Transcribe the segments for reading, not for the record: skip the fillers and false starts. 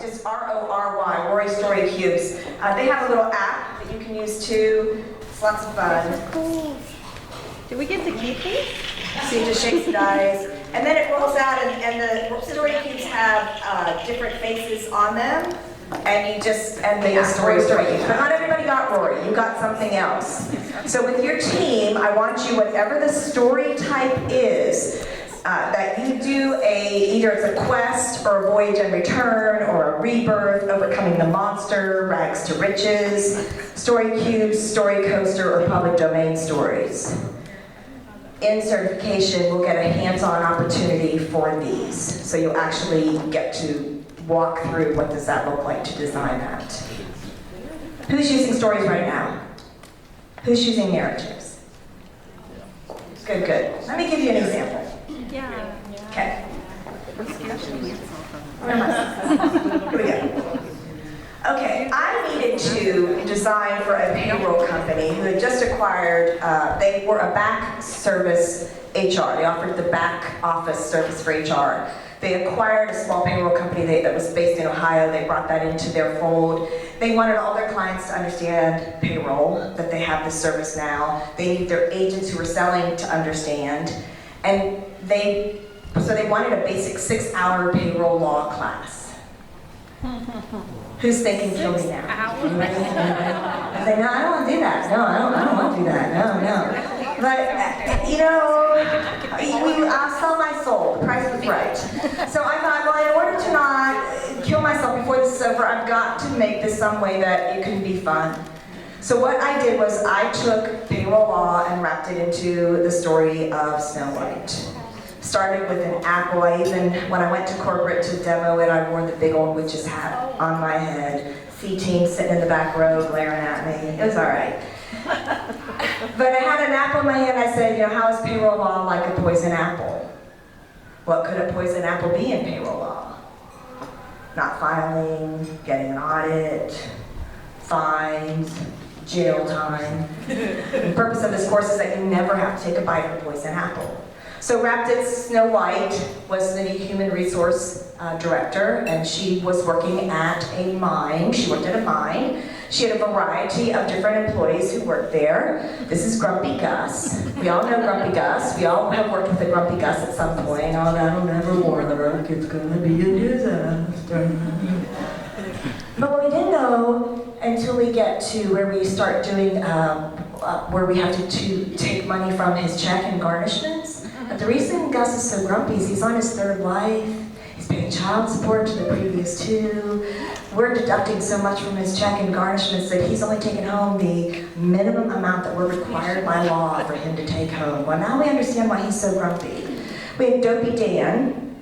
just R-O-R-Y, Rory Story Cubes. They have a little app that you can use too. It's lots of fun. Cool. Do we get to keep these? So you just shake some dice, and then it rolls out, and the story cubes have different faces on them, and you just, and they story cubes. But not everybody got Rory, you got something else. So with your team, I want you, whatever the story type is, that you do either it's a quest or a voyage and return or a rebirth, overcoming the monster, rags to riches, story cubes, story coaster, or public domain stories. In certification, we'll get a hands-on opportunity for these. So you'll actually get to walk through what does that look like to design that. Who's using stories right now? Who's using narratives? Good, good. Let me give you an example. Yeah. Okay. Where am I? Here we go. Okay, I needed to design for a payroll company who had just acquired, they were a back service HR. They offered the back office service for HR. They acquired a small payroll company that was based in Ohio. They brought that into their fold. They wanted all their clients to understand payroll, that they have this service now. They need their agents who were selling to understand. And so they wanted a basic 6-hour payroll law class. Who's thinking kill me now? I say, no, I don't want to do that. No, I don't want to do that. No. But, you know, I'll sell my soul. The price was right. So I thought, well, in order to not kill myself before this is over, I've got to make this some way that it can be fun. So what I did was I took payroll law and wrapped it into the story of Snow White. Started with an apple. When I went to corporate to demo it, I wore the big old witch's hat on my head. C-team sitting in the back row glaring at me. It was all right. But I had an apple in my hand. I said, you know, how is payroll law like a poison apple? What could a poison apple be in payroll law? Not filing, getting an audit, fines, jail time. The purpose of this course is that you never have to take a bite of a poison apple. So wrapped it, Snow White was the human resource director, and she was working at a mine. She worked at a mine. She had a variety of different employees who worked there. This is Grumpy Gus. We all know Grumpy Gus. We all have worked with a Grumpy Gus at some point. Oh, that'll never work. It's gonna be a disaster. But what we didn't know until we get to where we start doing, where we have to take money from his check and garnishments. But the reason Gus is so grumpy is he's on his 3rd wife. He's paying child support to the previous 2. We're deducting so much from his check and garnishments that he's only taken home the minimum amount that we're required by law for him to take home. Well, now we understand why he's so grumpy. We have Dopey Dan.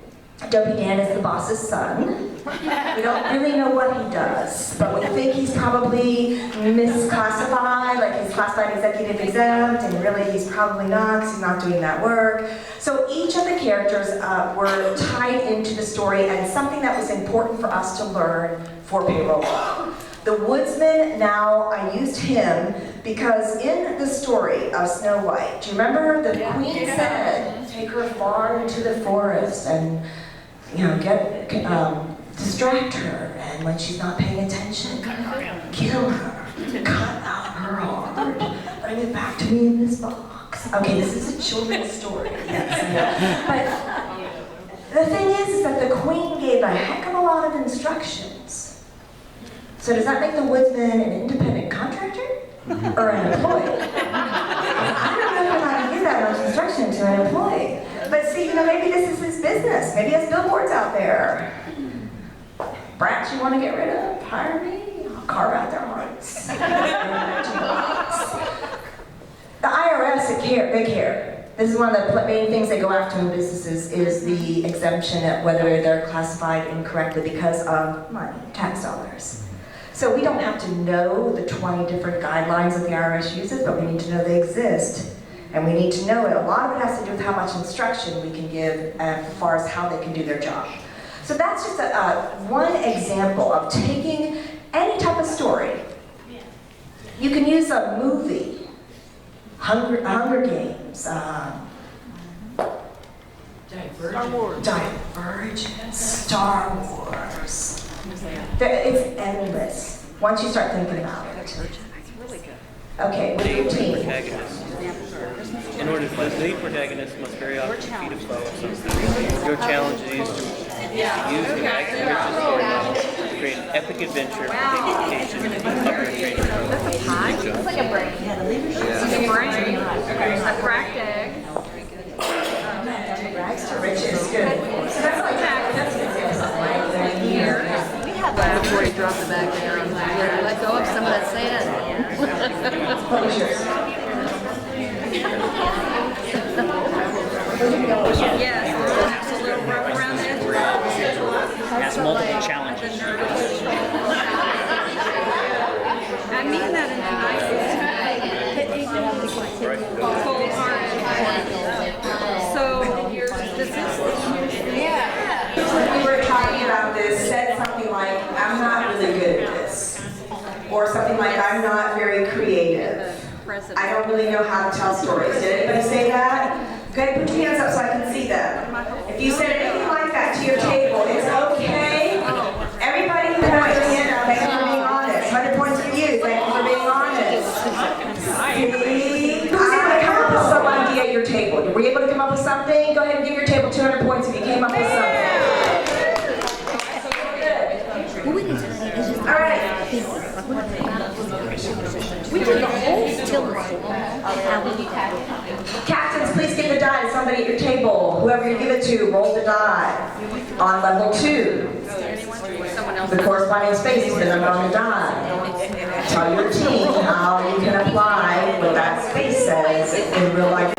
Dopey Dan is the boss's son. We don't really know what he does, but we think he's probably misclassified, like he's classified executive exempt, and really he's probably not, because he's not doing that work. So each of the characters were tied into the story and something that was important for us to learn for payroll law. The woodsman, now I used him because in the story of Snow White, do you remember the queen said, take her far into the forest and, you know, distract her, and when she's not paying attention, kill her, cut out her heart, bring it back to me in this box. Okay, this is a children's story, yes. But the thing is that the queen gave a heck of a lot of instructions. So does that make the woodsman an independent contractor or an employee? I don't know if I can give that much instruction to an employee. But see, you know, maybe this is his business. Maybe he has billboards out there. Brats you want to get rid of? Hire me. I'll carve out their hearts. The IRS, they care. This is one of the main things they go after in businesses is the exemption at whether they're classified incorrectly because of money, tax dollars. So we don't have to know the 20 different guidelines that the IRS uses, but we need to know they exist. And we need to know it. A lot of it has to do with how much instruction we can give as far as how they can do their job. So that's just one example of taking any type of story. You can use a movie, Hunger Games, Divergent, Star Wars, It's endless, once you start thinking about it. Okay, with your team. In order to find the lead protagonist must very often defeat a foe of some kind. Your challenge is to use the riches formula to create an epic adventure for gamification and clever training program. It's like a brain. It's like a brain. A cracked egg. Rags to riches, good. So that's like Here. Before you drop the bag there, let go of some of that sand. What was yours? Yes. A little rope around the edge. Has multiple challenges. I mean that in the nicest cold-hearted. So, this is We were talking about this, said something like, I'm not really good at this. Or something like, I'm not very creative. I don't really know how to tell stories. Did anybody say that? Go ahead, put your hands up so I can see them. If you said anything like that to your table, it's okay. Everybody who got your hand up, thank you for being honest. 100 points for you, thank you for being honest. See? Who's able to come up with some idea at your table? Were you able to come up with something? Go ahead and give your table 200 points if you came up with something. All right. We did the whole till. Captains, please give the die to somebody at your table. Whoever you give it to, roll the die. On level 2, the corresponding space is the number on the die. Tell your team how you can apply what that space says in real life.